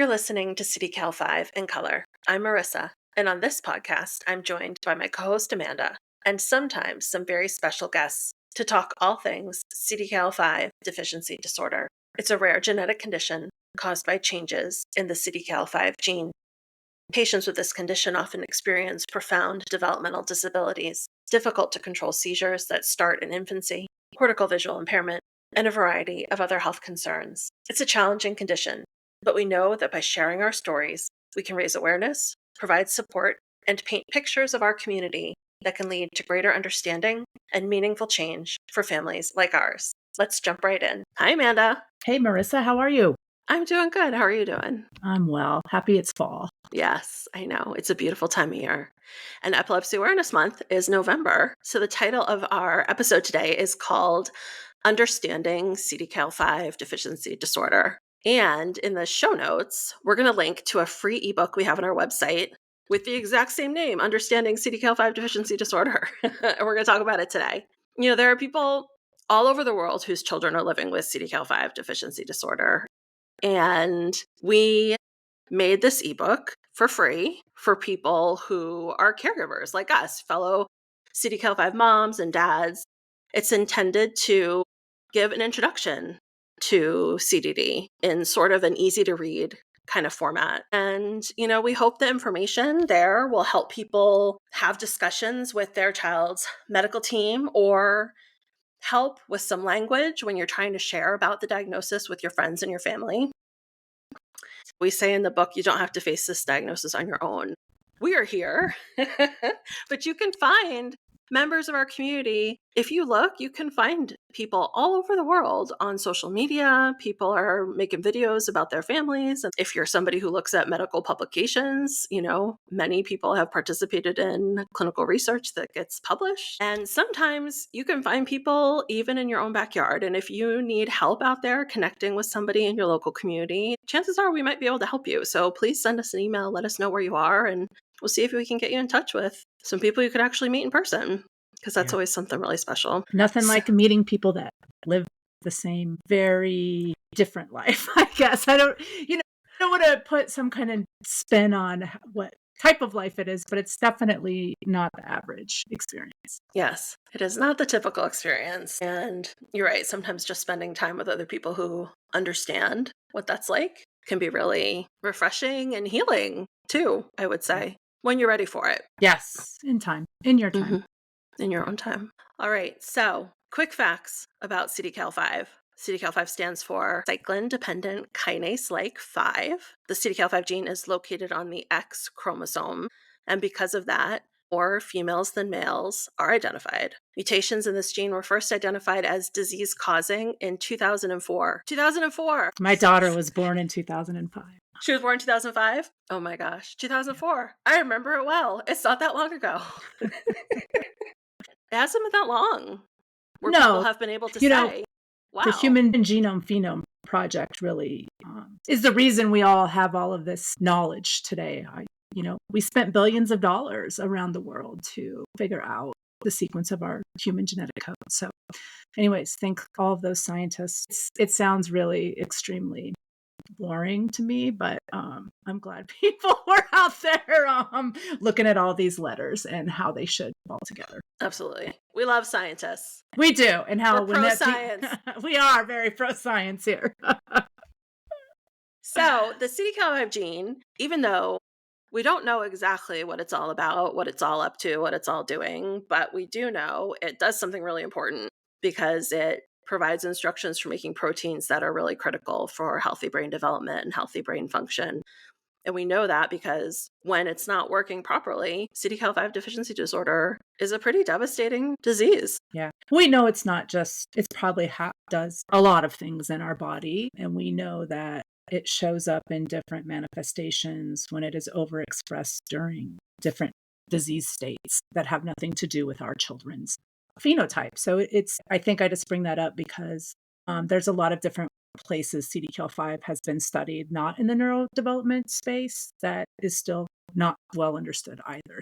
You're listening to CDKL5 in color. I'm Marissa, and on this podcast, I'm joined by my co-host Amanda, and sometimes some very special guests to talk all things CDKL5 Deficiency Disorder. It's a rare genetic condition caused by changes in the CDKL5 gene. Patients with this condition often experience profound developmental disabilities, difficult to control seizures that start in infancy, cortical visual impairment, and a variety of other health concerns. It's a challenging condition, but we know that by sharing our stories, we can raise awareness, provide support, and paint pictures of our community that can lead to greater understanding and meaningful change for families like ours. Let's jump right in. Hi, Amanda. Hey, Marissa, how are you? I'm doing good. How are you doing? I'm well. Happy it's fall. Yes, I know. It's a beautiful time of year. And Epilepsy Awareness Month is November. So the title of our episode today is called Understanding CDKL5 Deficiency Disorder. And in the show notes, we're going to link to a free ebook we have on our website with the exact same name, Understanding CDKL5 Deficiency Disorder. And we're going to talk about it today. You know, there are people all over the world whose children are living with CDKL5 deficiency disorder. And we made this ebook for free for people who are caregivers like us, fellow CDKL5 moms and dads. It's intended to give an introduction to CDD in sort of an easy to read kind of format. And, you know, we hope the information there will help people have discussions with their child's medical team or help with some language when you're trying to share about the diagnosis with your friends and your family. We say in the book, you don't have to face this diagnosis on your own. We are here, but you can find members of our community. If you look, you can find people all over the world on social media. People are making videos about their families. And if you're somebody who looks at medical publications, you know, many people have participated in clinical research that gets published. And sometimes you can find people even in your own backyard. And if you need help out there connecting with somebody in your local community, chances are we might be able to help you. So please send us an email, let us know where you are, and we'll see if we can get you in touch with some people you could actually meet in person, because that's always something really special. Nothing like meeting people that live the same, very different life, I guess. I don't want to put some kind of spin on what type of life it is, but it's definitely not the average experience. Yes, it is not the typical experience. And you're right. Sometimes just spending time with other people who understand what that's like can be really refreshing and healing too, I would say, when you're ready for it. Yes, in your time. In your own time. All right. So quick facts about CDKL5. CDKL5 stands for cyclin-dependent kinase-like 5. The CDKL5 gene is located on the X chromosome, and because of that, more females than males are identified. Mutations in this gene were first identified as disease-causing in 2004. 2004! My daughter was born in 2005. She was born in 2005? Oh my gosh, 2004. I remember it well. It's not that long ago. It hasn't been that long where people have been able to say, wow. The Human Genome Phenome Project really is the reason we all have all of this knowledge today. We spent billions of dollars around the world to figure out the sequence of our human genetic code. So anyways, thank all of those scientists. It sounds really extremely boring to me, but I'm glad people were out there looking at all these letters and how they should fall together. Absolutely. We love scientists. We do. And how we're pro-science. We are very pro-science here. So the CDKL5 gene, even though we don't know exactly what it's all about, what it's all up to, what it's all doing, but we do know it does something really important because it provides instructions for making proteins that are really critical for healthy brain development and healthy brain function. And we know that because when it's not working properly, CDKL5 deficiency disorder is a pretty devastating disease. Yeah. We know it's probably does a lot of things in our body. And we know that it shows up in different manifestations when it is overexpressed during different disease states that have nothing to do with our children's phenotype. So I think I just bring that up because there's a lot of different places CDKL5 has been studied, not in the neurodevelopment space, that is still not well understood either.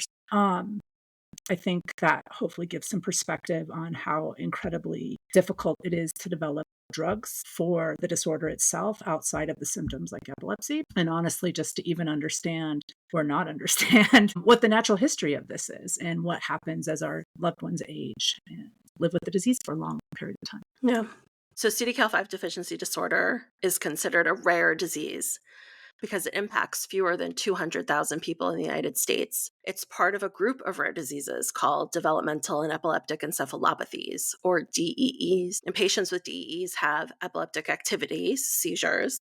I think that hopefully gives some perspective on how incredibly difficult it is to develop drugs for the disorder itself outside of the symptoms like epilepsy. And honestly, just to even understand or not understand what the natural history of this is and what happens as our loved ones age and live with the disease for a long period of time. Yeah. So CDKL5 deficiency disorder is considered a rare disease because it impacts fewer than 200,000 people in the United States. It's part of a group of rare diseases called developmental and epileptic encephalopathies, or DEEs. And patients with DEEs have epileptic activity, seizures,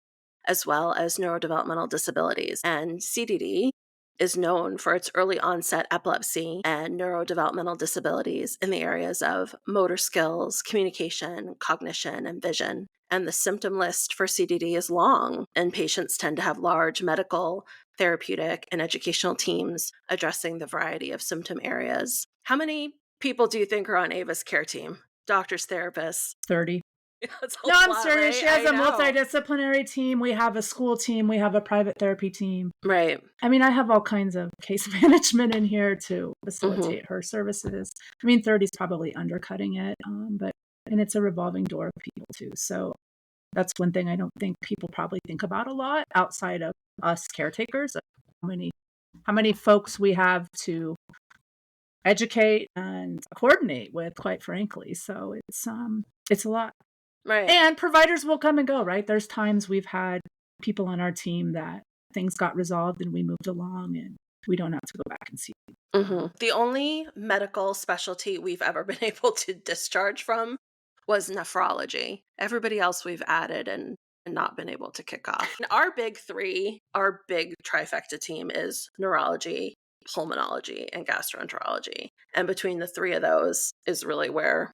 as well as neurodevelopmental disabilities. And CDD is known for its early onset epilepsy and neurodevelopmental disabilities in the areas of motor skills, communication, cognition, and vision. And the symptom list for CDD is long, and patients tend to have large medical, therapeutic, and educational teams addressing the variety of symptom areas. How many people do you think are on Ava's care team? Doctors, therapists? 30. That's No, a I'm lot, serious. right? She has I a know. multidisciplinary team. We have a school team. We have a private therapy team. Right. I mean, I have all kinds of case management in here to Mm-hmm. facilitate her services. I mean, 30 is probably undercutting it, and it's a revolving door of people too. So that's one thing I don't think people probably think about a lot outside of us caretakers. Of how many folks we have to educate and coordinate with, quite frankly. So it's a lot. Right. And providers will come and go, right? There's times we've had people on our team that things got resolved and we moved along and we don't have to go back and see them. Mm-hmm. The only medical specialty we've ever been able to discharge from was nephrology. Everybody else we've added and not been able to kick off. And our big three, our big trifecta team is neurology, pulmonology, and gastroenterology. And between the three of those is really where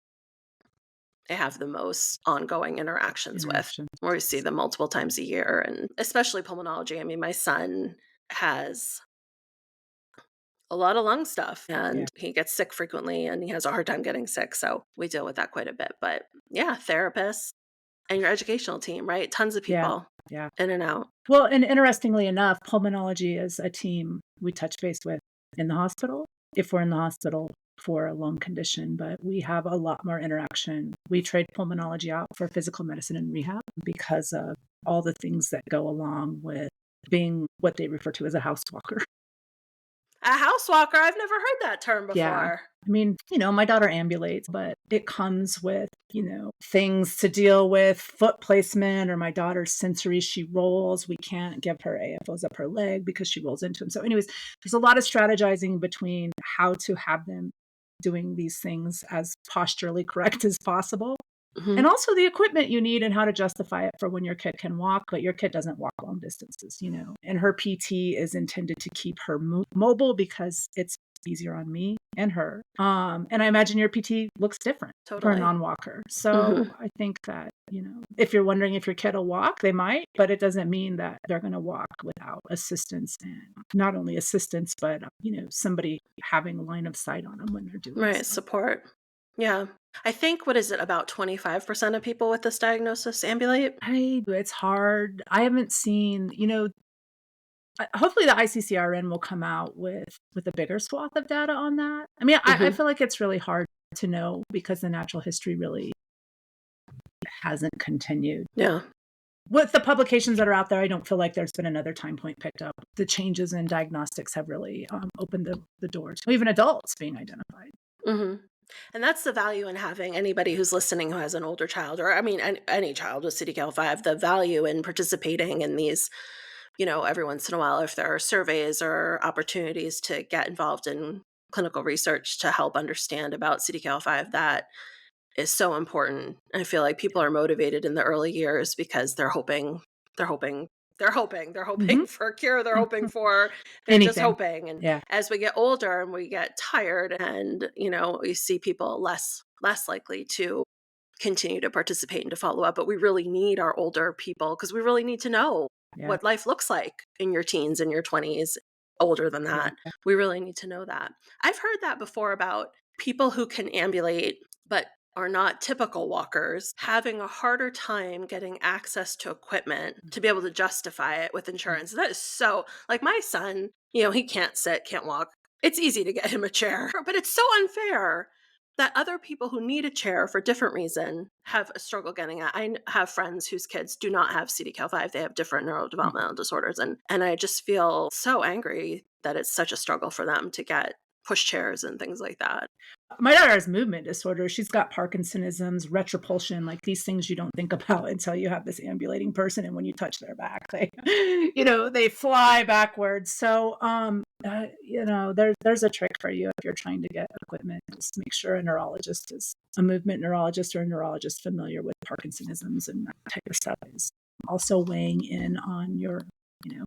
I have the most ongoing interactions with, Interaction. where we see them multiple times a year, and especially pulmonology. I mean, my son has a lot of lung stuff Yeah. and he gets sick frequently and he has a hard time getting sick. So we deal with that quite a bit. But yeah, therapists and your educational team, right? Tons of Yeah. people Yeah. in and out. Well, and interestingly enough, pulmonology is a team we touch base with in the hospital if we're in the hospital for a lung condition, but we have a lot more interaction. We trade pulmonology out for physical medicine and rehab because of all the things that go along with being what they refer to as a house walker. A house walker, I've never heard that term Yeah. before. I mean, my daughter ambulates, but it comes with, things to deal with, foot placement, or my daughter's sensory. She rolls. We can't give her AFOs up her leg because she rolls into them. So, anyways, there's a lot of strategizing between how to have them doing these things as posturally correct as possible. And Mhm. also the equipment you need and how to justify it for when your kid can walk, but your kid doesn't walk long distances. And her PT is intended to keep her mobile because it's easier on me and her. And I imagine your PT looks different for a Totally. non-walker. So Mhm. I think that, if you're wondering if your kid will walk, they might, but it doesn't mean that they're going to walk without assistance and not only assistance, but, somebody having a line of sight on them when they're doing Right. so. Support. Yeah. I think, what is it, about 25% of people with this diagnosis ambulate? It's hard. I haven't seen, hopefully the ICCRN will come out with a bigger swath of data on that. I mean, I Mhm. feel like it's really hard to know because the natural history really hasn't continued. Yeah. With the publications that are out there, I don't feel like there's been another time point picked up. The changes in diagnostics have really opened the door to even adults being identified. Mhm. And that's the value in having anybody who's listening who has an older child, or I mean, any child with CDKL5, the value in participating in these, every once in a while, if there are surveys or opportunities to get involved in clinical research to help understand about CDKL5, that is so important. I feel like people are motivated in the early years because they're hoping, they're Mhm. hoping for a cure. Mhm. They're just Anything. hoping. And Yeah. as we get older and we get tired and, you see people less likely to continue to participate and to follow up. But we really need our older people because we really need to know Yeah. what life looks like in your teens and your 20s, older than Yeah. that. We really need to know that. I've heard that before about people who can ambulate but are not typical walkers having a harder time getting access to equipment to be able to justify it with Yeah. insurance. That is so, like, my son, he can't sit, can't walk. It's easy to get him a chair, but it's so unfair that other people who need a chair for different reason have a struggle getting it. Have friends whose kids do not have CDKL5. They have different Mhm. neurodevelopmental disorders. And I just feel so angry that it's such a struggle for them to get pushchairs and things like that. My daughter has movement disorder. She's got Parkinsonisms, retropulsion, like these things you don't think about until you have this ambulating person, and when you touch their back, they, they fly backwards. So, there's a trick for you if you're trying to get equipment. Just make sure a movement neurologist or a neurologist familiar with Parkinsonisms and that type of stuff is also weighing in on your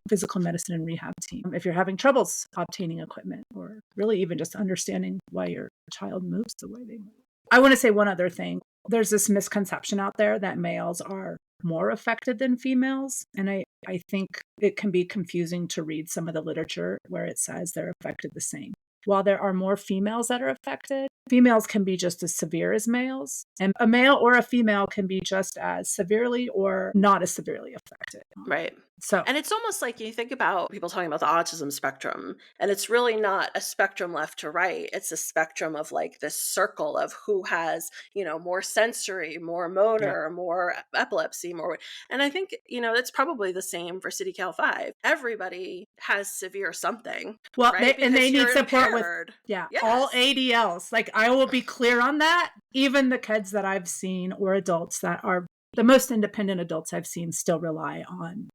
physical medicine and rehab team. If you're having troubles obtaining equipment or really even just understanding why your child moves the way they move. I want to say one other thing. There's this misconception out there that males are more affected than females. And I think it can be confusing to read some of the literature where it says they're affected the same. While there are more females that are affected, females can be just as severe as males. And a male or a female can be just as severely or not as severely affected. Right. So, And it's almost like you think about people talking about the autism spectrum, and it's really not a spectrum left to right. It's a spectrum of like this circle of who has, more sensory, more yeah. motor, more epilepsy, more. And I think, it's probably the same for CDKL5. Everybody has severe something, Well, right? they Because need you're support with, impaired. yeah, all Yes. ADLs. Like, I will be clear on that. Even the kids that I've seen or adults that are the most independent adults I've seen still rely on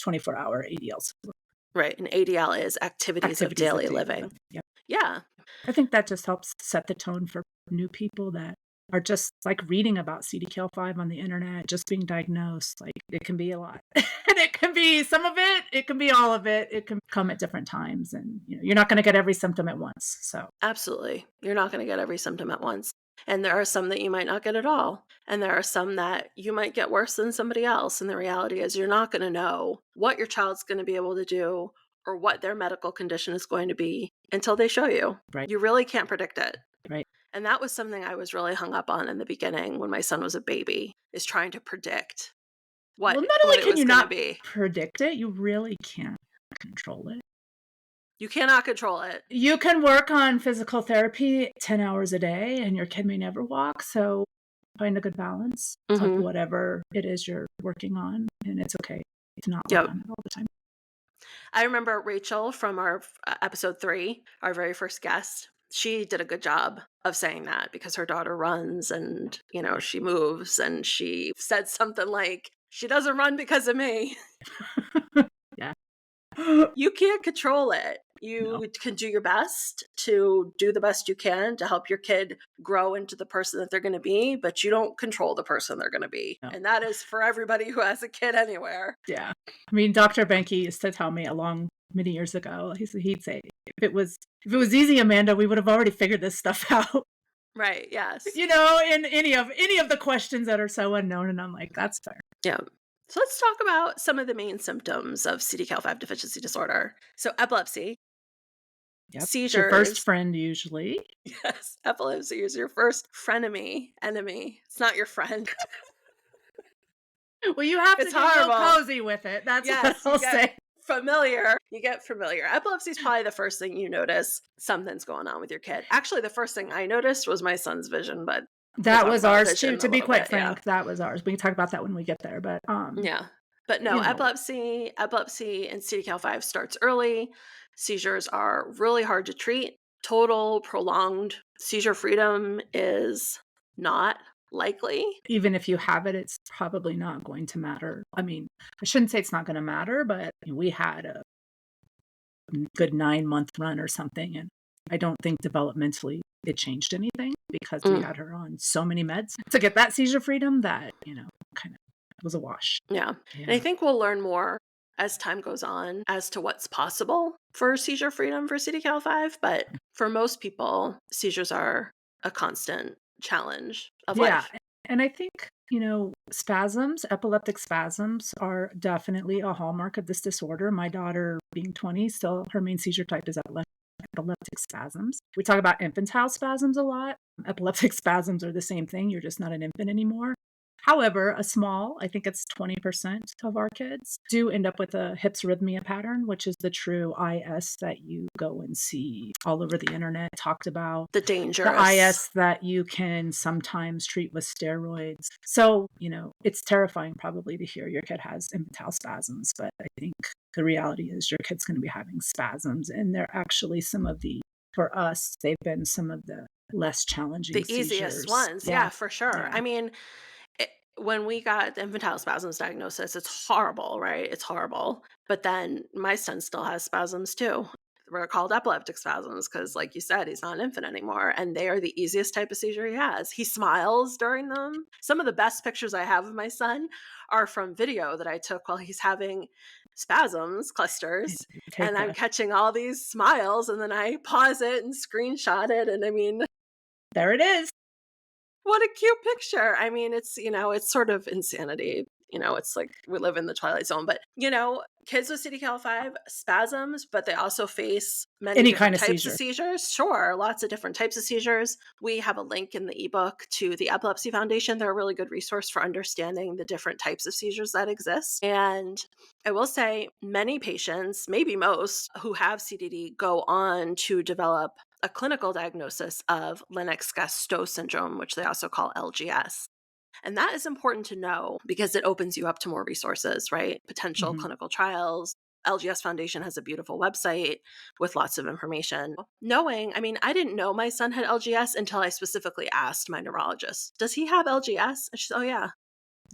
24-hour ADL support, Right. And ADL is activities of activities of daily daily living. living. Yeah. Yeah. I think that just helps set the tone for new people that are just like reading about CDKL5 on the internet, just being diagnosed. Like, it can be a lot. And it can be some of it, it can be all of it. It can come at different times. And you're not going to get every symptom at once. So, Absolutely. You're not going to get every symptom at once. And there are some that you might not get at all. And there are some that you might get worse than somebody else. And the reality is, you're not going to know what your child's going to be able to do or what their medical condition is going to be until they show you. right, You really can't predict it. right. And that was something I was really hung up on in the beginning when my son was a baby, is trying to predict what Well, not what only it can was you going to not be. predict it, you really can't control it. You cannot control it. You can work on physical therapy 10 hours a day and your kid may never walk. So find a good balance of Hmm. whatever it is you're working on. And it's okay to not work Yep. on it all the time. I remember Rachel from our episode 3, our very first guest. She did a good job of saying that because her daughter runs and, she moves, and she said something like, she doesn't run because of me. Yeah. You can't control it. No, You can do your best to do the best you can to help your kid grow into the person that they're going to be, but you don't control the person they're going to be. no. And that is for everybody who has a kid anywhere. Yeah. I mean, Dr. Benke used to tell me many years ago, he'd say, if it was easy, Amanda, we would have already figured this stuff out. Right. Yes. In any of the questions that are so unknown. And I'm like, that's fair. Yeah. So let's talk about some of the main symptoms of CDKL5 deficiency disorder. So epilepsy, Yep. It's your first seizures. friend usually. Yes, epilepsy is your first enemy. It's not your friend. Well, you have to It's get real horrible. cozy with it. That's what Yes, I'll say. familiar. You get familiar. Epilepsy is probably the first thing you notice something's going on with your kid. Actually, the first thing I noticed was my son's vision, but we'll That talk was about ours too. vision To a be little quite bit. Yeah. frank, that was ours. We can talk about that when we get there. But Yeah. But no, you know, epilepsy and CDKL5 starts early. Seizures are really hard to treat. Total prolonged seizure freedom is not likely. even if you have it, it's probably not going to matter. I mean, I shouldn't say it's not going to matter, but we had a good 9-month run or something, and I don't think developmentally it changed anything because we Mm, had her on so many meds to get that seizure freedom that kind of was a wash. yeah. And I Yeah. think we'll learn more as time goes on as to what's possible for seizure freedom for CDKL5. But for most people, seizures are a constant challenge of Yeah, life. and I think, epileptic spasms are definitely a hallmark of this disorder. My daughter, being 20, still her main seizure type is epileptic spasms. We talk about infantile spasms a lot. Epileptic spasms are the same thing. You're just not an infant anymore. However, I think it's 20% of our kids do end up with a hips arrhythmia pattern, which is the true IS that you go and see all over the internet talked about. The The dangerous. IS that you can sometimes treat with steroids. So, it's terrifying probably to hear your kid has infantile spasms, but I think the reality is your kid's going to be having spasms, and they're actually for us, they've been some of the less challenging The easiest seizures. ones, Yeah, yeah, for sure. yeah. I mean, it when we got the infantile spasms diagnosis, it's horrible, right? It's horrible, but then my son still has spasms too. They're called epileptic spasms because, like you said, he's not an infant anymore, and they are the easiest type of seizure he has. He smiles during them. Some of the best pictures I have of my son are from video that I took while he's having spasms, And clusters, you and take I'm a catching all these smiles, and then I pause it and screenshot it, and I mean, there it is. what a cute picture. I mean, it's sort of insanity. It's like we live in the twilight zone, but kids with CDKL5 spasms, but they also face many Any kind different of types of seizure. seizures. Sure, lots of different types of seizures. We have a link in the ebook to the Epilepsy Foundation. They're a really good resource for understanding the different types of seizures that exist. And I will say many patients, maybe most, who have CDD go on to develop a clinical diagnosis of Lennox-Gastaut syndrome, which they also call LGS. And that is important to know because it opens you up to more resources, right? Potential Mhm. clinical trials. LGS Foundation has a beautiful website with lots of information. I mean, I didn't know my son had LGS until I specifically asked my neurologist, "Does he have LGS?" And she said, "Oh, yeah."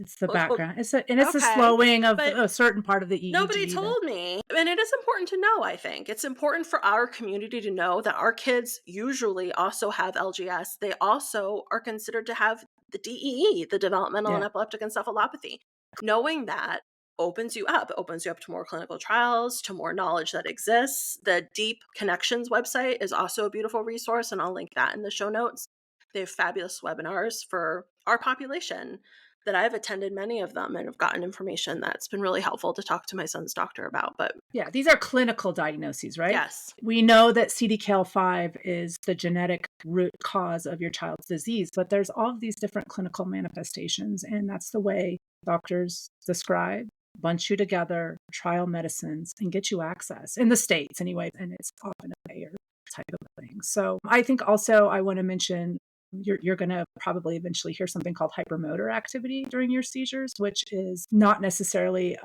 It's the Well, background. It's the okay. slowing of But a certain part of the nobody EEG that told me. And it is important to know, I think. It's important for our community to know that our kids usually also have LGS. They also are considered to have the DEE, the developmental and yeah. epileptic encephalopathy. Knowing that opens you up to more clinical trials, to more knowledge that exists. The Deep Connections website is also a beautiful resource, and I'll link that in the show notes. They have fabulous webinars for our population that I've attended many of them and have gotten information that's been really helpful to talk to my son's doctor about. But Yeah, these are clinical diagnoses, right? yes, We know that CDKL5 is the genetic root cause of your child's disease, but there's all of these different clinical manifestations, and that's the way doctors describe, bunch you together, trial medicines, and get you access in the States anyway, and it's often a payer type of thing. So I think also I want to mention you're going to probably eventually hear something called hypermotor activity during your seizures, which is not necessarily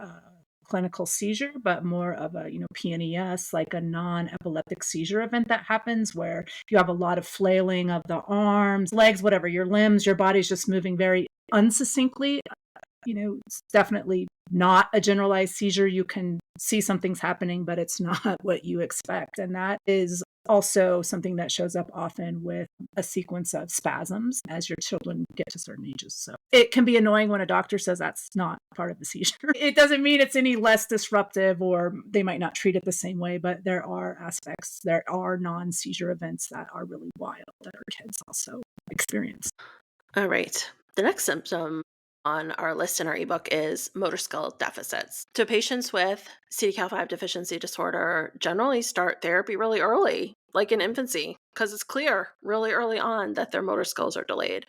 clinical seizure, but more of a, PNES, like a non-epileptic seizure event that happens where you have a lot of flailing of the arms, legs, whatever, your limbs, your body's just moving very unsuccinctly. It's definitely not a generalized seizure. You can see something's happening, but it's not what you expect. And that is also something that shows up often with a sequence of spasms as your children get to certain ages. So it can be annoying when a doctor says that's not part of the seizure. It doesn't mean it's any less disruptive or they might not treat it the same way, but there are aspects, there are non seizure events that are really wild that our kids also experience. all right. The next symptom on our list in our ebook is motor skill deficits. So patients with CDKL5 deficiency disorder generally start therapy really early, like in infancy, because it's clear really early on that their motor skills are delayed.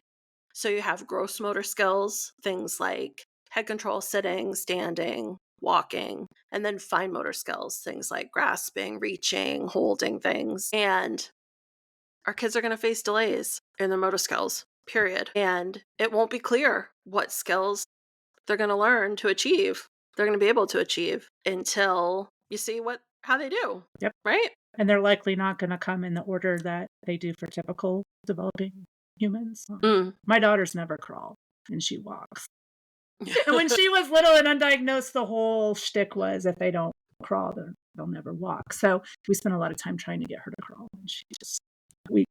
So you have gross motor skills, things like head control, sitting, standing, walking, and then fine motor skills, things like grasping, reaching, holding things. And our kids are going to face delays in their motor skills, period. And it won't be clear what skills they're going to learn to achieve, they're going to be able to achieve until you see how they do, Yep. right? And they're likely not going to come in the order that they do for typical developing humans. Mm. My daughters never crawl and she walks. And when she was little and undiagnosed, the whole shtick was if they don't crawl, they'll never walk. So we spent a lot of time trying to get her to crawl, and we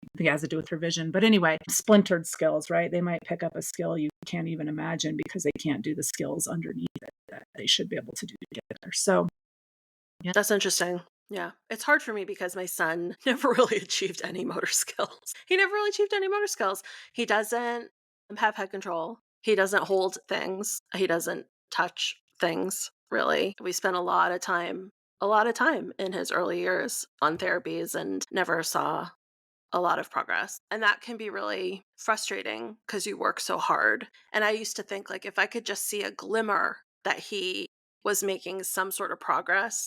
I think it has to do with her vision. But anyway, splintered skills, right? They might pick up a skill you can't even imagine because they can't do the skills underneath it that they should be able to do together. So, yeah. That's interesting. Yeah. It's hard for me because my son never really achieved any motor skills. He never really achieved any motor skills. He doesn't have head control. He doesn't hold things. He doesn't touch things, really. We spent a lot of time in his early years on therapies and never saw a lot of progress. And that can be really frustrating because you work so hard. And I used to think, like, if I could just see a glimmer that he was making some sort of progress,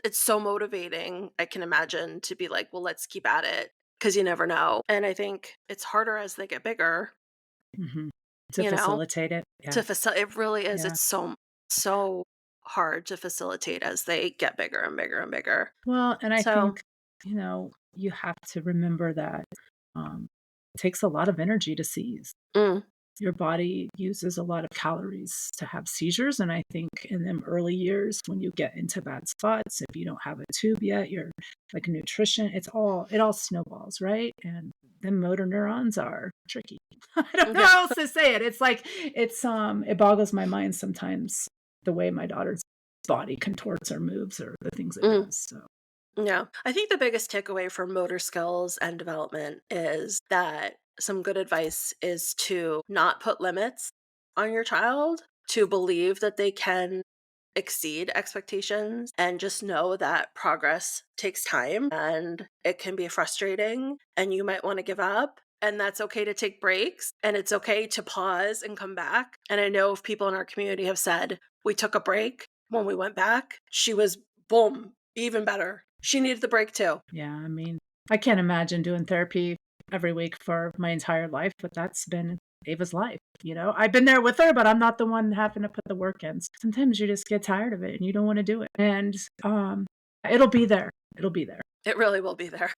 it's so motivating, I can imagine, to be like, well, let's keep at it because you never know. And I think it's harder as they get bigger, Mhm. To you know, facilitate it. to Yeah. it really is. Yeah. It's so hard to facilitate as they get bigger and bigger and bigger. Well, and I So, think, you have to remember that, it takes a lot of energy to seize. mm, Your body uses a lot of calories to have seizures, and I think in them early years when you get into bad spots, if you don't have a tube yet, you're like nutrition, it all snowballs, right? And the motor neurons are tricky. I don't know yeah, how else to say it. It's like it boggles my mind sometimes the way my daughter's body contorts or moves or the things it mm, does. So, yeah. I think the biggest takeaway for motor skills and development is that some good advice is to not put limits on your child, to believe that they can exceed expectations, and just know that progress takes time and it can be frustrating and you might want to give up. And that's okay to take breaks and it's okay to pause and come back. And I know if people in our community have said, we took a break. When we went back, she was boom, even better. She needed the break too. yeah, I mean, I can't imagine doing therapy every week for my entire life, but that's been Ava's life. I've been there with her, but I'm not the one having to put the work in. Sometimes you just get tired of it and you don't want to do it. And it'll be there. It'll be there. It really will be there.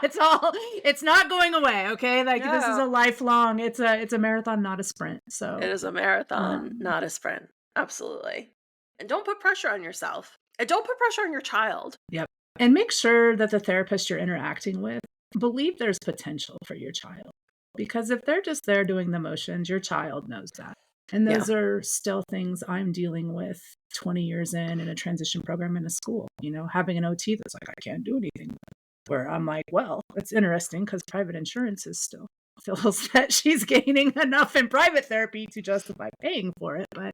It's not going away, okay? Like this is No, a lifelong, it's a marathon, not a sprint. it So, is a marathon, um not a sprint. Absolutely. And don't put pressure on yourself. And don't put pressure on your child. yep. And make sure that the therapist you're interacting with believe there's potential for your child. Because if they're just there doing the motions, your child knows that. And Yeah. those are still things I'm dealing with 20 years in a transition program in a school, having an OT that's like, I can't do anything with. Where I'm like, well, it's interesting because private insurance is still feels that she's gaining enough in private therapy to justify paying for it. But,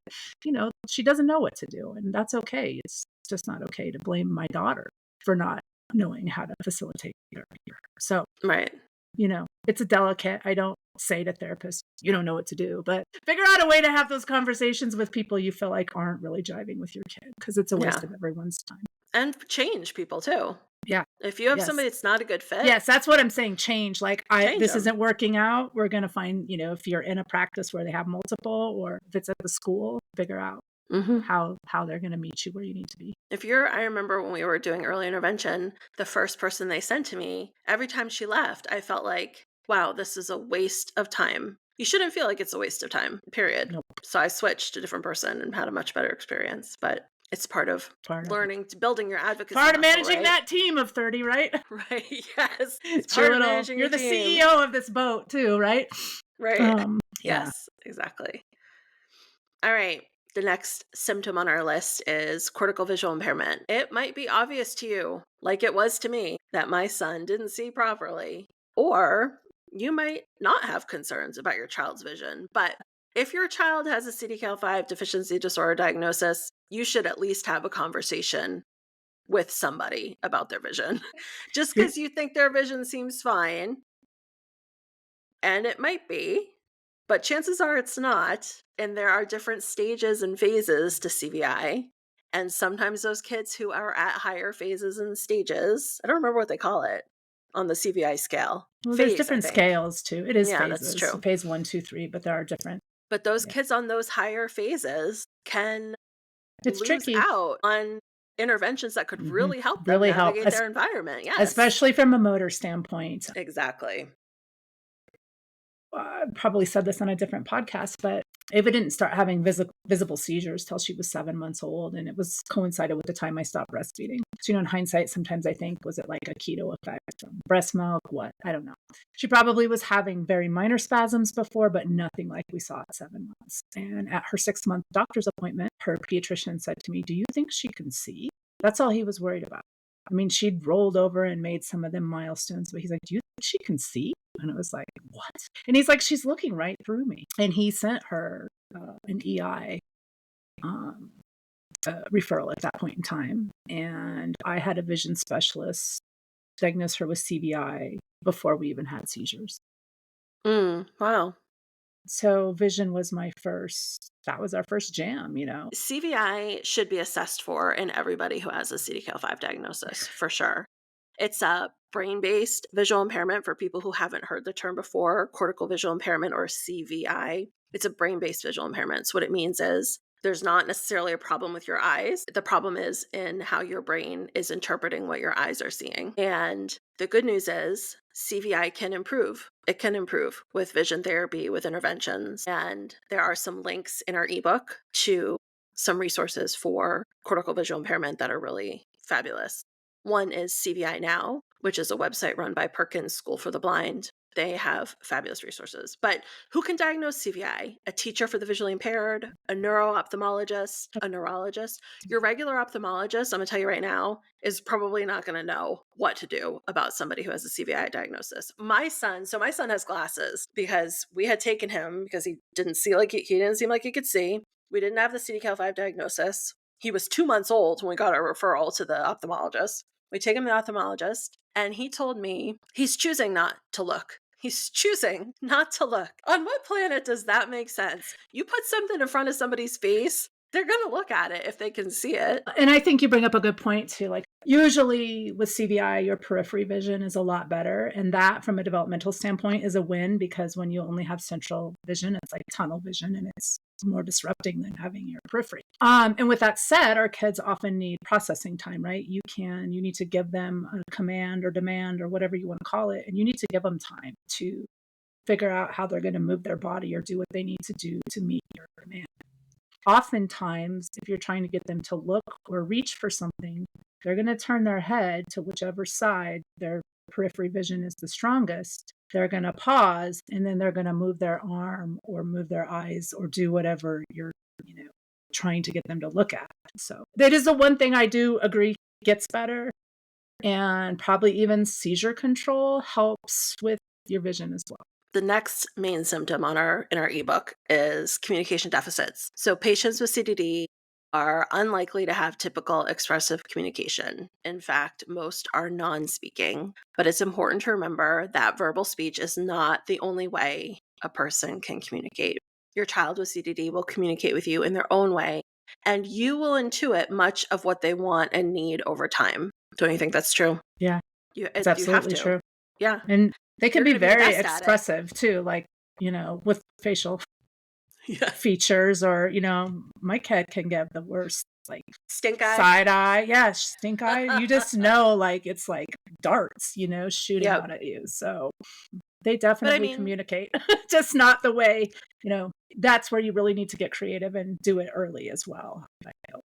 she doesn't know what to do. And that's okay. It's just not okay to blame my daughter for not knowing how to facilitate therapy. So, Right. it's a delicate. I don't say to therapists, you don't know what to do, but figure out a way to have those conversations with people you feel like aren't really jiving with your kid because it's a waste Yeah. of everyone's time. And change people too. Yeah. If you have Yes. somebody that's not a good fit, Yes, that's what I'm saying, change, like, change this them. isn't working out, we're gonna find, if you're in a practice where they have multiple or if it's at the school, figure out Hmm. how they're gonna meet you where you need to be. I remember when we were doing early intervention, the first person they sent to me, every time she left, I felt like, wow, this is a waste of time. You shouldn't feel like it's a waste of time, period. Nope, So I switched to a different person and had a much better experience. But it's part of part of it. learning to building your advocacy Part of muscle, managing right? that team of 30, right? Right. Yes. It's It's your part of little managing your you're the team. CEO of this boat too, right? Right. Yeah. Yes, exactly. All right. The next symptom on our list is cortical visual impairment. It might be obvious to you, like it was to me, that my son didn't see properly, or you might not have concerns about your child's vision. But if your child has a CDKL5 deficiency disorder diagnosis, you should at least have a conversation with somebody about their vision. Just You're because you think their vision seems fine, and it might be, but chances are it's not. And there are different stages and phases to CVI. And sometimes those kids who are at higher phases and stages, I don't remember what they call it on the CVI scale. well, there's Phase, I different think. scales too. It is Yeah, that's phases, true. phase 1, 2, 3, but there are different. But those Yeah. kids on those higher phases can It's lose tricky. out on interventions that could Mhm. really help them Really help, navigate their environment. Yes, especially from a motor standpoint. exactly. I probably said this on a different podcast, but Ava didn't start having visible seizures till she was 7 months old, and it was coincided with the time I stopped breastfeeding. So, in hindsight, sometimes I think, was it like a keto effect from breast milk? What? I don't know. She probably was having very minor spasms before, but nothing like we saw at 7 months. And at her 6-month doctor's appointment, her pediatrician said to me, "Do you think she can see?" That's all he was worried about. I mean, she'd rolled over and made some of them milestones, but he's like, "Do you think she can see?" And it was like, "What?" And he's like, "She's looking right through me." And he sent her an EI um, referral at that point in time. And I had a vision specialist diagnose her with CVI before we even had seizures. Wow. So vision was that was our first jam, you know? CVI should be assessed for in everybody who has a CDKL5 diagnosis, for sure. It's a brain-based visual impairment for people who haven't heard the term before, cortical visual impairment or CVI. It's a brain-based visual impairment. So what it means is there's not necessarily a problem with your eyes. The problem is in how your brain is interpreting what your eyes are seeing. And the good news is CVI can improve. It can improve with vision therapy, with interventions. And there are some links in our ebook to some resources for cortical visual impairment that are really fabulous. One is CVI Now, which is a website run by Perkins School for the Blind. They have fabulous resources. But who can diagnose CVI? A teacher for the visually impaired, a neuro-ophthalmologist, a neurologist. Your regular ophthalmologist, I'm going to tell you right now, is probably not going to know what to do about somebody who has a CVI diagnosis. My son has glasses because we had taken him because he didn't seem like he could see. We didn't have the CDKL5 diagnosis. He was 2 months old when we got our referral to the ophthalmologist. We take him to the ophthalmologist, and he told me he's choosing not to look. He's choosing not to look. On what planet does that make sense? You put something in front of somebody's face, they're going to look at it if they can see it. And I think you bring up a good point too. Like usually with CVI, your periphery vision is a lot better. And that from a developmental standpoint is a win because when you only have central vision, it's like tunnel vision and it's more disrupting than having your periphery. And with that said, our kids often need processing time, right? You need to give them a command or demand or whatever you want to call it. And you need to give them time to figure out how they're going to move their body or do what they need to do to meet your demand. Oftentimes, if you're trying to get them to look or reach for something, they're going to turn their head to whichever side their periphery vision is the strongest. They're going to pause and then they're going to move their arm or move their eyes or do whatever you're, trying to get them to look at. So that is the one thing I do agree gets better. And probably even seizure control helps with your vision as well. The next main symptom in our ebook is communication deficits. So patients with CDD are unlikely to have typical expressive communication. In fact, most are non-speaking, but it's important to remember that verbal speech is not the only way a person can communicate. Your child with CDD will communicate with you in their own way, and you will intuit much of what they want and need over time. Don't you think that's true? Yeah, it's You have absolutely to. true. Yeah. And they can be You're gonna be the very best at it. expressive too, like, with facial Yeah. features or, my kid can give the worst, like Stink eye. side eye. Yeah, stink eye. You just know, like, it's like darts, shooting Yep. out at you. So they definitely mean- communicate, just not the way, that's where you really need to get creative and do it early as well. I hope.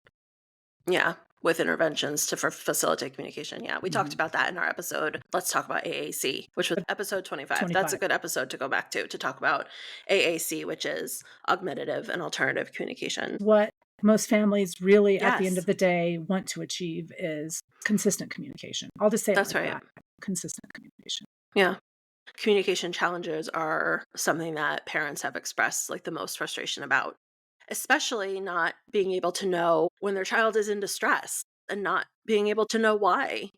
Yeah, with interventions to facilitate communication. Yeah, we talked about that in our episode. Let's talk about AAC, which was episode 25. That's a good episode to go back to talk about AAC, which is augmentative and alternative communication. What most families really, at the end Yes. of the day, want to achieve is consistent communication. I'll just say it That's like right. that. Consistent communication. Yeah. Communication challenges are something that parents have expressed like the most frustration about, especially not being able to know when their child is in distress and not being able to know why,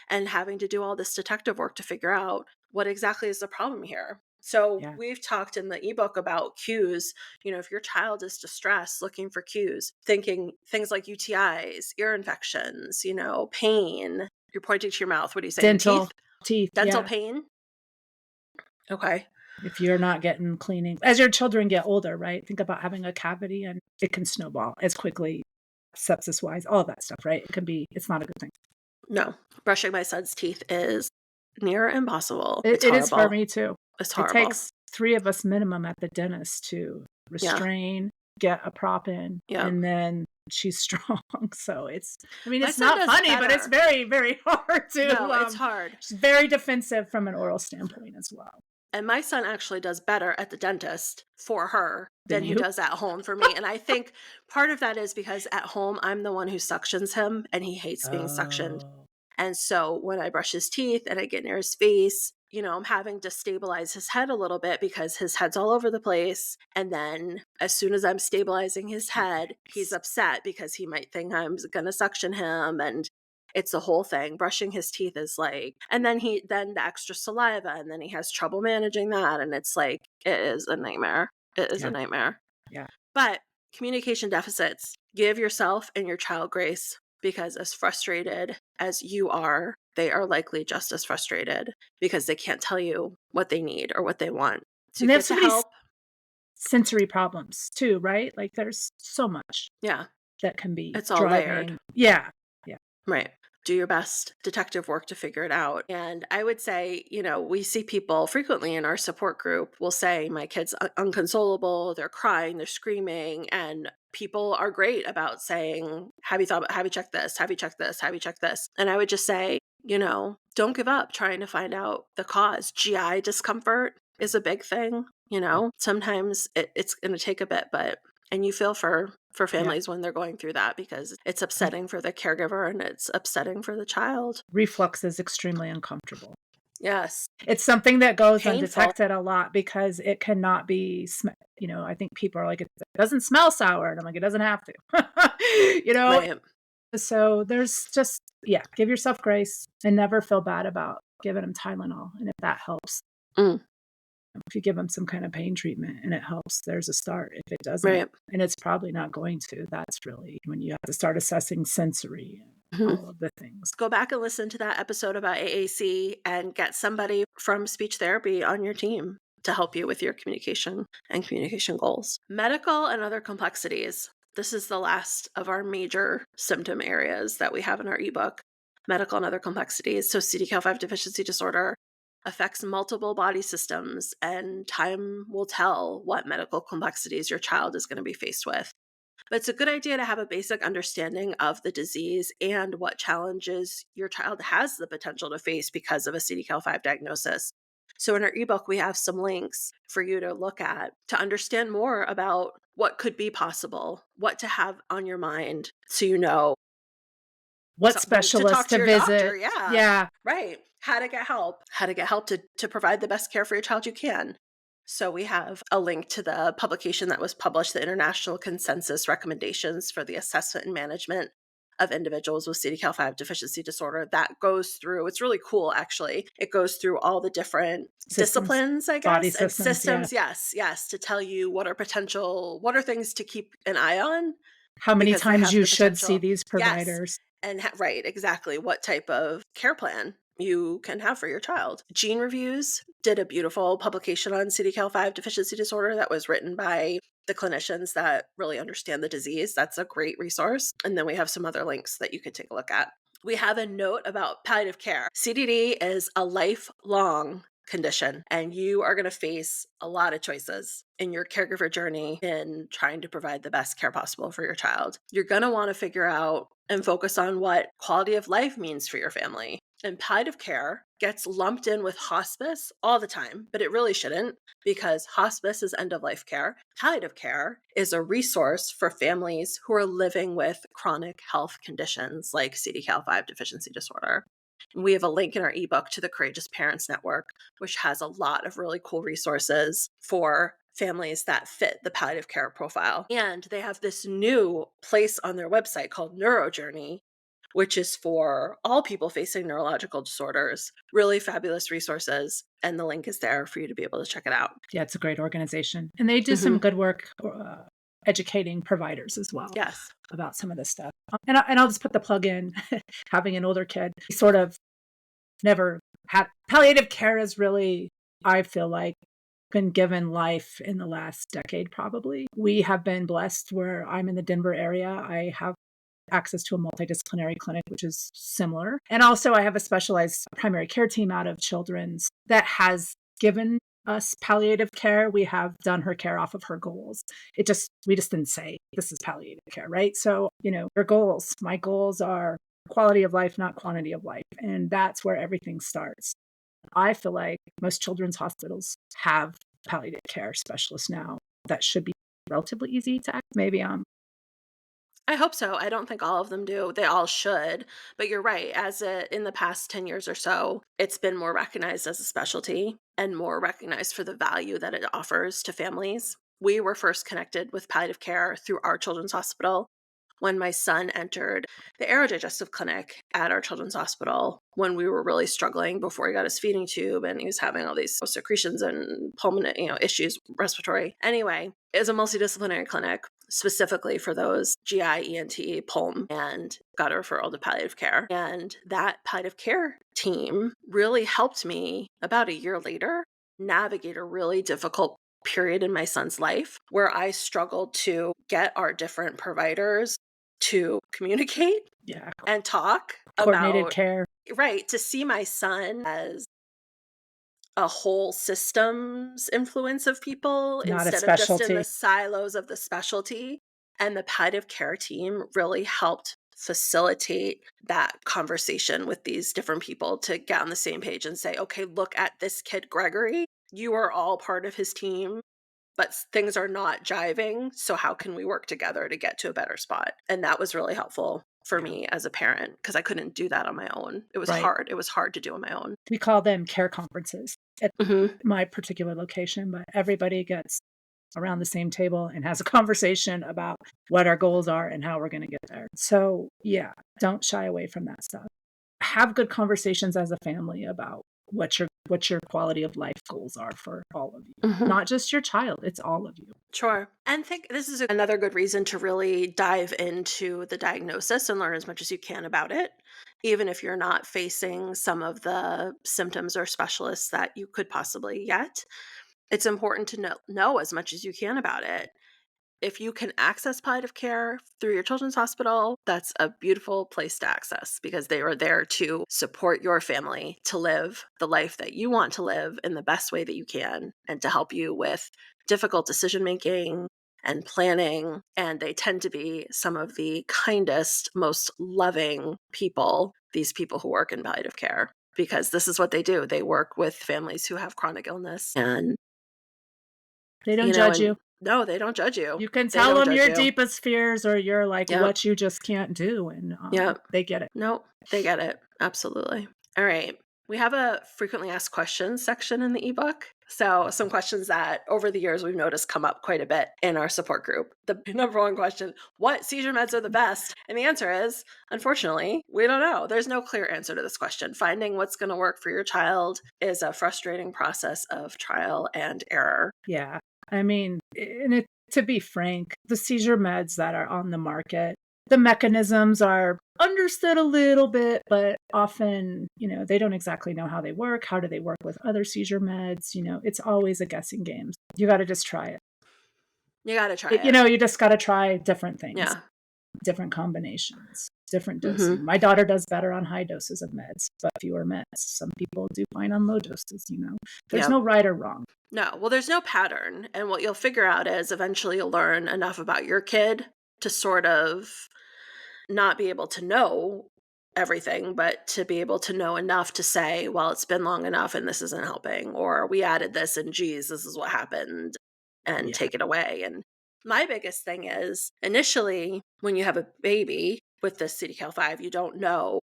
and having to do all this detective work to figure out what exactly is the problem here. So Yeah. we've talked in the ebook about cues. If your child is distressed, looking for cues, thinking things like UTIs, ear infections, pain. You're pointing to your mouth. What are you saying? Dental teeth. Dental Yeah. pain? Okay. If you're not getting cleaning, as your children get older, right? Think about having a cavity and it can snowball as quickly, sepsis wise, all of that stuff, right? It's not a good thing. No, brushing my son's teeth is near impossible. It is for me too. It's It horrible. takes 3 of us minimum at the dentist to restrain, get a prop in, and then she's strong. So it's not funny, but it's very, very hard to. No, it's hard. She's very defensive from an oral standpoint as well. And my son actually does better at the dentist for her than he does at home for me. And I think part of that is because at home, I'm the one who suctions him and he hates being suctioned. And so when I brush his teeth and I get near his face, I'm having to stabilize his head a little bit because his head's all over the place. And then as soon as I'm stabilizing his head, he's upset because he might think I'm going to suction him. And It's a whole thing. Brushing his teeth is like, and then the extra saliva, and then he has trouble managing that. And it's like, it is a nightmare. It is a Yeah. nightmare. Yeah. But communication deficits, give yourself and your child grace, because as frustrated as you are, they are likely just as frustrated because they can't tell you what they need or what they want. So And they have get so the many help. sensory problems too, right? Like, there's so much Yeah, that can be it's all layered. driving. Yeah. Yeah. Right. Do your best detective work to figure it out. And I would say, we see people frequently in our support group will say, my kid's unconsolable, they're crying, they're screaming. And people are great about saying, have you checked this? Have you checked this? Have you checked this? And I would just say, don't give up trying to find out the cause. GI discomfort is a big thing. Yeah. Sometimes it's going to take a bit, and you feel for Yeah. families when they're going through that, because it's upsetting for the caregiver and it's upsetting for the child. Reflux is extremely uncomfortable. Yes. It's something that goes Painful. undetected a lot because it cannot be I think people are like, "It doesn't smell sour," and I'm like, "It doesn't have to." You know? Right. So there's just yeah, give yourself grace and never feel bad about giving them Tylenol, and if that helps. Mm, If you give them some kind of pain treatment and it helps, there's a start. If it doesn't, right. and it's probably not going to, that's really when you have to start assessing sensory and Mhm. all of the things. Go back and listen to that episode about AAC and get somebody from speech therapy on your team to help you with your communication and communication goals. Medical and other complexities. This is the last of our major symptom areas that we have in our ebook. Medical and other complexities. So CDKL5 deficiency disorder affects multiple body systems, and time will tell what medical complexities your child is going to be faced with. But it's a good idea to have a basic understanding of the disease and what challenges your child has the potential to face because of a CDKL5 diagnosis. So in our ebook, we have some links for you to look at to understand more about what could be possible, what to have on your mind, so What to talk specialist to to your doctor. visit? Yeah, Yeah. right. How to get help to provide the best care for your child you can. So we have a link to the publication that was published, the International Consensus Recommendations for the Assessment and Management of Individuals with CDKL5 Deficiency Disorder. That goes through, it's really cool actually. It goes through all the different Systems, disciplines, I body guess, and systems, yeah. systems. Yes, to tell you what are things to keep an eye on How many because they times have you the should see potential. these Yes. providers. And right, exactly what type of care plan you can have for your child. Gene Reviews did a beautiful publication on CDKL5 deficiency disorder that was written by the clinicians that really understand the disease. That's a great resource. And then we have some other links that you could take a look at. We have a note about palliative care. CDD is a lifelong condition, and you are going to face a lot of choices in your caregiver journey in trying to provide the best care possible for your child. You're going to want to figure out and focus on what quality of life means for your family. And palliative care gets lumped in with hospice all the time, but it really shouldn't, because hospice is end of life care. Palliative care is a resource for families who are living with chronic health conditions like CDKL5 deficiency disorder. We have a link in our ebook to the Courageous Parents Network, which has a lot of really cool resources for families that fit the palliative care profile. And they have this new place on their website called NeuroJourney, which is for all people facing neurological disorders. Really fabulous resources. And the link is there for you to be able to check it out. Yeah, it's a great organization. And they do some Mm-hmm. good work educating providers as well Yes. about some of this stuff. And I'll just put the plug in. Having an older kid, he sort of never had palliative care is really, I feel like, been given life in the last decade, probably. We have been blessed where I'm in the Denver area. I have access to a multidisciplinary clinic, which is similar. And also, I have a specialized primary care team out of Children's that has given us palliative care. We have done her care off of her goals. We just didn't say this is palliative care, right? So, your goals, my goals are quality of life, not quantity of life. And that's where everything starts. I feel like most children's hospitals have palliative care specialists now that should be relatively easy to access. Maybe I hope so. I don't think all of them do. They all should. But you're right. In the past 10 years or so, it's been more recognized as a specialty and more recognized for the value that it offers to families. We were first connected with palliative care through our children's hospital when my son entered the aerodigestive clinic at our children's hospital when we were really struggling before he got his feeding tube and he was having all these secretions and pulmonary, issues, respiratory. Anyway, it was a multidisciplinary clinic specifically for those GI, ENT, pulm, and got a referral to palliative care. And that palliative care team really helped me about a year later navigate a really difficult period in my son's life where I struggled to get our different providers to communicate and talk Coordinated about, care. right, to see my son as a whole systems influence of people Not a instead of just in specialty. the silos of the specialty. And the palliative care team really helped facilitate that conversation with these different people to get on the same page and say, okay, look at this kid, Gregory. You are all part of his team, but things are not jiving. So how can we work together to get to a better spot? And that was really helpful for me as a parent because I couldn't do that on my own. It was Right. hard. It was hard to do on my own. We call them care conferences at Mm-hmm. my particular location, but everybody gets around the same table and has a conversation about what our goals are and how we're going to get there. So, yeah, don't shy away from that stuff. Have good conversations as a family about what your quality of life goals are for all of you. Mm-hmm. Not just your child, it's all of you. Sure. And think this is another good reason to really dive into the diagnosis and learn as much as you can about it, even if you're not facing some of the symptoms or specialists that you could possibly get. It's important to know as much as you can about it. If you can access palliative care through your children's hospital, that's a beautiful place to access because they are there to support your family to live the life that you want to live in the best way that you can and to help you with difficult decision making and planning. And they tend to be some of the kindest, most loving people, these people who work in palliative care, because this is what they do. They work with families who have chronic illness and They don't judge you. no, they don't judge you. You can They tell don't them judge your you. deepest fears or your what you just can't do, and they get it. No, they get it. Absolutely. All right. We have a frequently asked questions section in the ebook. So some questions that over the years we've noticed come up quite a bit in our support group. The number one question, what seizure meds are the best? And the answer is, unfortunately, we don't know. There's no clear answer to this question. Finding what's going to work for your child is a frustrating process of trial and error. Yeah. I mean, to be frank, the seizure meds that are on the market, the mechanisms are understood a little bit, but often, they don't exactly know how they work. How do they work with other seizure meds? It's always a guessing game. You got to just try it. You got to try it. You just got to try different things. Yeah. Different combinations, different dosing. Mm-hmm. My daughter does better on high doses of meds, but fewer meds. Some people do fine on low doses, There's no right or wrong. No, well, there's no pattern. And what you'll figure out is eventually you'll learn enough about your kid to sort of not be able to know everything, but to be able to know enough to say, well, it's been long enough and this isn't helping, or we added this and geez, this is what happened, and take it away. And my biggest thing is initially when you have a baby with this CDKL5, you don't know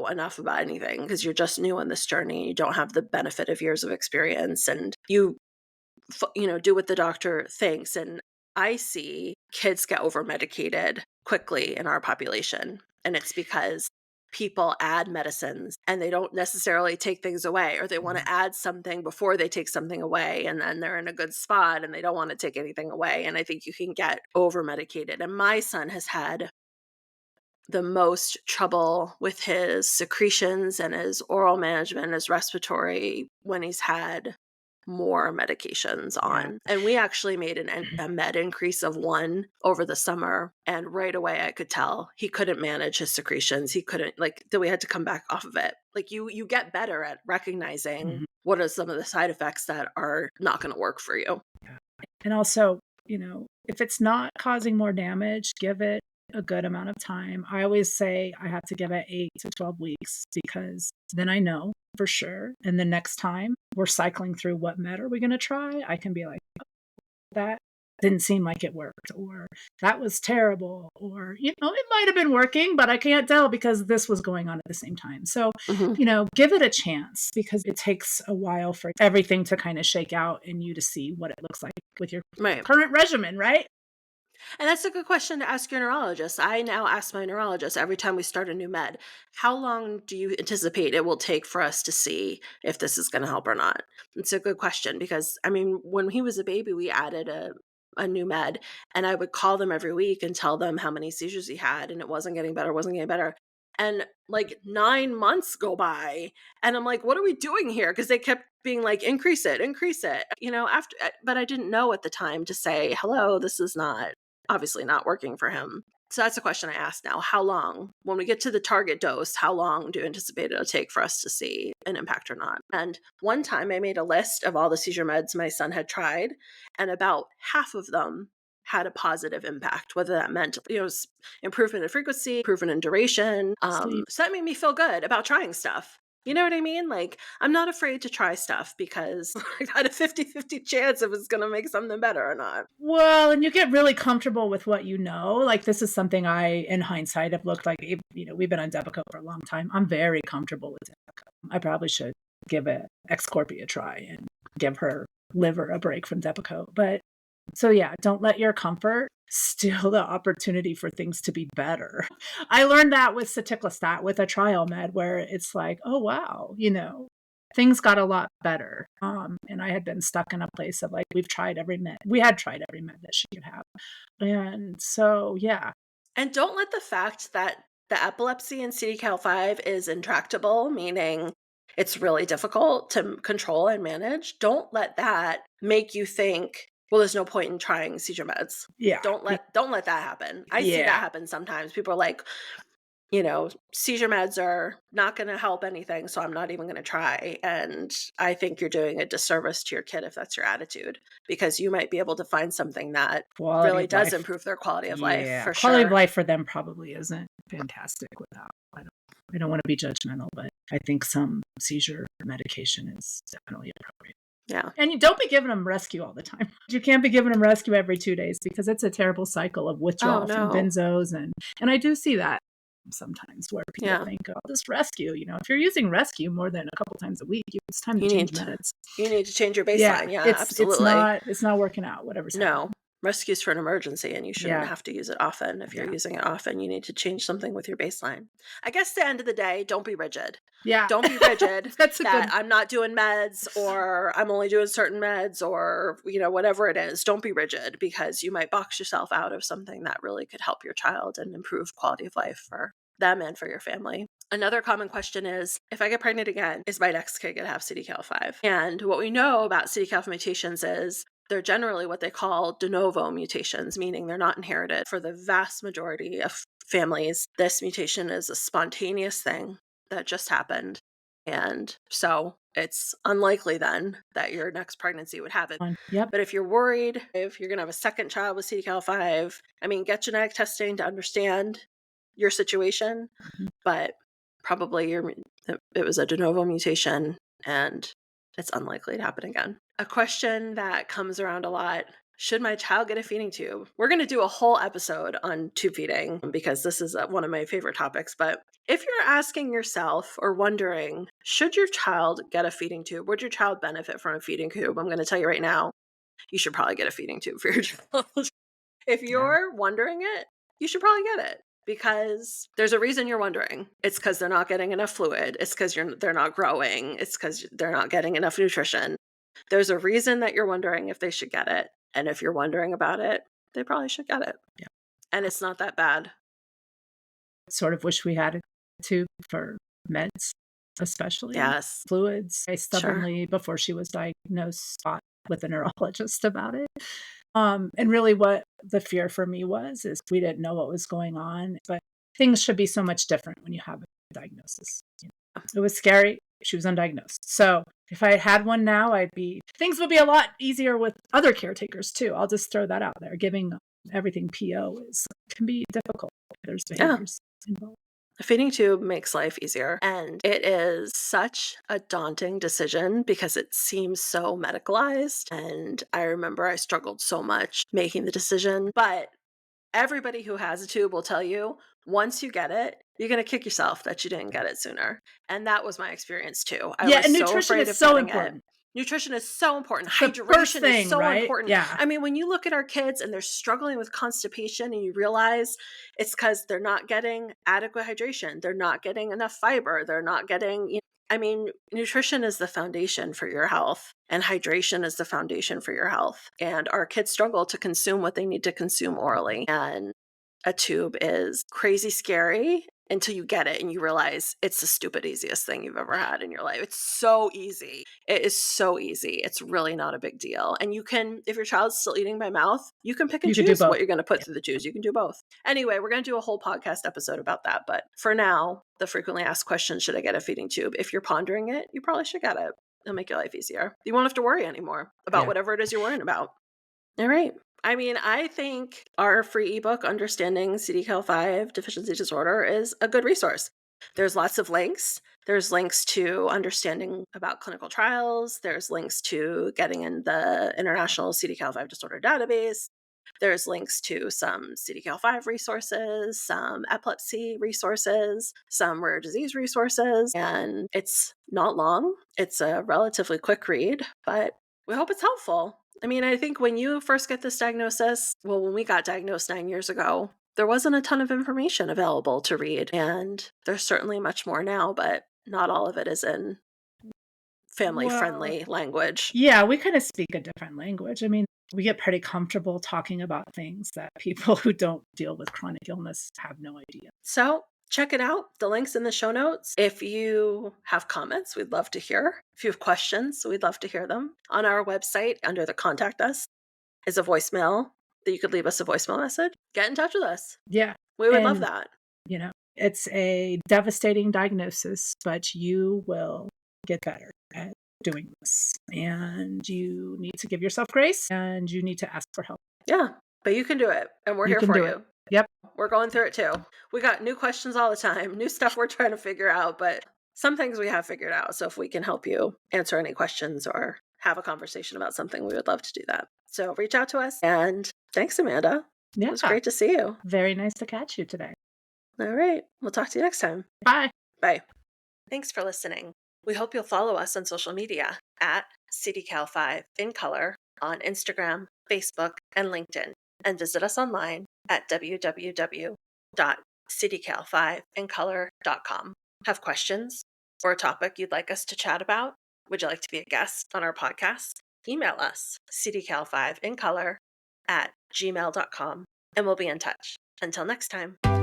enough about anything because you're just new on this journey. You don't have the benefit of years of experience and you do what the doctor thinks. And I see kids get over medicated quickly in our population. And it's because people add medicines and they don't necessarily take things away, or they want to add something before they take something away. And then they're in a good spot and they don't want to take anything away. And I think you can get over medicated. And my son has had the most trouble with his secretions and his oral management, his respiratory, when he's had more medications on. Yeah. And we actually made a med increase of 1 over the summer. And right away I could tell he couldn't manage his secretions. He couldn't, that we had to come back off of it. You get better at recognizing what are some of the side effects that are not going to work for you. And also, if it's not causing more damage, give it a good amount of time. I always say I have to give it 8 to 12 weeks because then I know for sure. And the next time we're cycling through what med are we going to try, I can be like, oh, that didn't seem like it worked, or that was terrible, or, it might have been working, but I can't tell because this was going on at the same time. So, give it a chance because it takes a while for everything to kind of shake out and you to see what it looks like with your current regimen, right? And that's a good question to ask your neurologist. I now ask my neurologist every time we start a new med, how long do you anticipate it will take for us to see if this is going to help or not? It's a good question because, I mean, when he was a baby, we added a new med, and I would call them every week and tell them how many seizures he had, and it wasn't getting better, wasn't getting better. And like 9 months go by, and I'm like, what are we doing here? Because they kept being like, increase it, after, but I didn't know at the time to say, hello, this is not obviously not working for him. So that's a question I ask now. How long, when we get to the target dose, how long do you anticipate it'll take for us to see an impact or not? And one time I made a list of all the seizure meds my son had tried, and about half of them had a positive impact, whether that meant, improvement in frequency, improvement in duration. Sleep. So that made me feel good about trying stuff. You know what I mean? Like, I'm not afraid to try stuff because I got a 50-50 chance if it's going to make something better or not. Well, and you get really comfortable with what you know. Like, this is something I, in hindsight, have looked like, we've been on Depakote for a long time. I'm very comfortable with Depakote. I probably should give it Xcorp a try and give her liver a break from Depakote. But so yeah, don't let your comfort steal the opportunity for things to be better. I learned that with soticlestat, with a trial med, where it's like, oh wow, things got a lot better. And I had been stuck in a place of like, we had tried every med that she could have. And so, yeah. And don't let the fact that the epilepsy in CDKL5 is intractable, meaning it's really difficult to control and manage, don't let that make you think, well, there's no point in trying seizure meds. Yeah. Don't let that happen. I see that Yeah. happen sometimes. People are like, seizure meds are not going to help anything, so I'm not even going to try. And I think you're doing a disservice to your kid if that's your attitude, because you might be able to find something that Quality really of does life. improve their quality of life, Yeah. for Quality of sure. life for them probably isn't fantastic without. I don't want to be judgmental, but I think some seizure medication is definitely appropriate. Yeah. And you don't be giving them rescue all the time. You can't be giving them rescue every 2 days because it's a terrible cycle of withdrawal from no. benzos. And I do see that sometimes where people Yeah. think, oh, this rescue, if you're using rescue more than a couple times a week, it's time to You change need meds. you need to change your Yeah, baseline. Yeah, it's absolutely. not working out, whatever's happening. No. Rescue's for an emergency, and you shouldn't Yeah, have to use it often. If you're yeah, using it often, you need to change something with your baseline. I guess at the end of the day, don't be rigid. yeah. Don't be rigid That's a that good. I'm not doing meds, or I'm only doing certain meds, or, whatever it is. Don't be rigid, because you might box yourself out of something that really could help your child and improve quality of life for them and for your family. Another common question is, if I get pregnant again, is my next kid going to have CDKL5? And what we know about CDKL5 mutations is they're generally what they call de novo mutations, meaning they're not inherited. For the vast majority of families, this mutation is a spontaneous thing that just happened. And so it's unlikely then that your next pregnancy would have it. Yep. But if you're worried, if you're going to have a second child with CDKL5, I mean, get genetic testing to understand your situation, Mhm. but probably it was a de novo mutation, and it's unlikely to happen again. A question that comes around a lot: should my child get a feeding tube? We're going to do a whole episode on tube feeding because this is one of my favorite topics. But if you're asking yourself or wondering, should your child get a feeding tube? Would your child benefit from a feeding tube? I'm going to tell you right now, you should probably get a feeding tube for your child. If Yeah. you're wondering it, you should probably get it, because there's a reason you're wondering. It's because they're not getting enough fluid. It's because they're not growing. It's because they're not getting enough nutrition. There's a reason that you're wondering if they should get it. And if you're wondering about it, they probably should get it. Yeah. And it's not that bad. Sort of wish we had a tube for meds, especially Yes. fluids. I Sure. stubbornly, before she was diagnosed, fought with a neurologist about it. And really what the fear for me is we didn't know what was going on, but things should be so much different when you have a diagnosis. It was scary. She was undiagnosed. So if I had one now, things would be a lot easier with other caretakers too. I'll just throw that out there. Giving everything PO can be difficult. There's behaviors involved. A feeding tube makes life easier, and it is such a daunting decision because it seems so medicalized. And I remember I struggled so much making the decision, but everybody who has a tube will tell you, once you get it, you're going to kick yourself that you didn't get it sooner. And that was my experience too. I Yeah, was and so nutrition afraid is of so getting it. important. Nutrition is so important. It's the first Hydration is thing, so right? important. Yeah. I mean, when you look at our kids and they're struggling with constipation and you realize it's because they're not getting adequate hydration, they're not getting enough fiber, they're not getting, I mean, nutrition is the foundation for your health, and hydration is the foundation for your health. And our kids struggle to consume what they need to consume orally. And a tube is crazy scary until you get it and you realize it's the stupid easiest thing you've ever had in your life. It's so easy. It is so easy. It's really not a big deal. And you can, if your child's still eating by mouth, you can pick and You could do choose both. what you're going to put Yeah. through the tubes. You can do both. Anyway, we're going to do a whole podcast episode about that. But for now, the frequently asked question, should I get a feeding tube? If you're pondering it, you probably should get it. It'll make your life easier. You won't have to worry anymore about Yeah. whatever it is you're worrying about. All right. I mean, I think our free ebook, Understanding CDKL5 Deficiency Disorder, is a good resource. There's lots of links. There's links to understanding about clinical trials. There's links to getting in the International CDKL5 Disorder Database. There's links to some CDKL5 resources, some epilepsy resources, some rare disease resources, and it's not long. It's a relatively quick read, but we hope it's helpful. I mean, I think when you first get this diagnosis, well, when we got diagnosed 9 years ago, there wasn't a ton of information available to read, and there's certainly much more now, but not all of it is in Well, family-friendly language. yeah, we kind of speak a different language. I mean, we get pretty comfortable talking about things that people who don't deal with chronic illness have no idea. So check it out. The link's in the show notes. If you have comments, we'd love to hear. If you have questions, we'd love to hear them. On our website, under the Contact Us, is a voicemail that you could leave us a voicemail message. Get in touch with us. Yeah. We would love And, that. it's a devastating diagnosis, but you will get better at doing this. And you need to give yourself grace and you need to ask for help. Yeah, but you can do it, and we're You here can for do you. it. Yep. We're going through it too. We got new questions all the time, new stuff we're trying to figure out, but some things we have figured out. So if we can help you answer any questions or have a conversation about something, we would love to do that. So reach out to us. And thanks, Amanda. It was Yeah. great to see you. Very nice to catch you today. All right. We'll talk to you next time. Bye. Bye. Thanks for listening. We hope you'll follow us on social media at CDKL5 in color on Instagram, Facebook, and LinkedIn, and visit us online at www.cdkl5incolor.com. Have questions or a topic you'd like us to chat about? Would you like to be a guest on our podcast? Email us cdkl5incolor@gmail.com, and we'll be in touch. Until next time.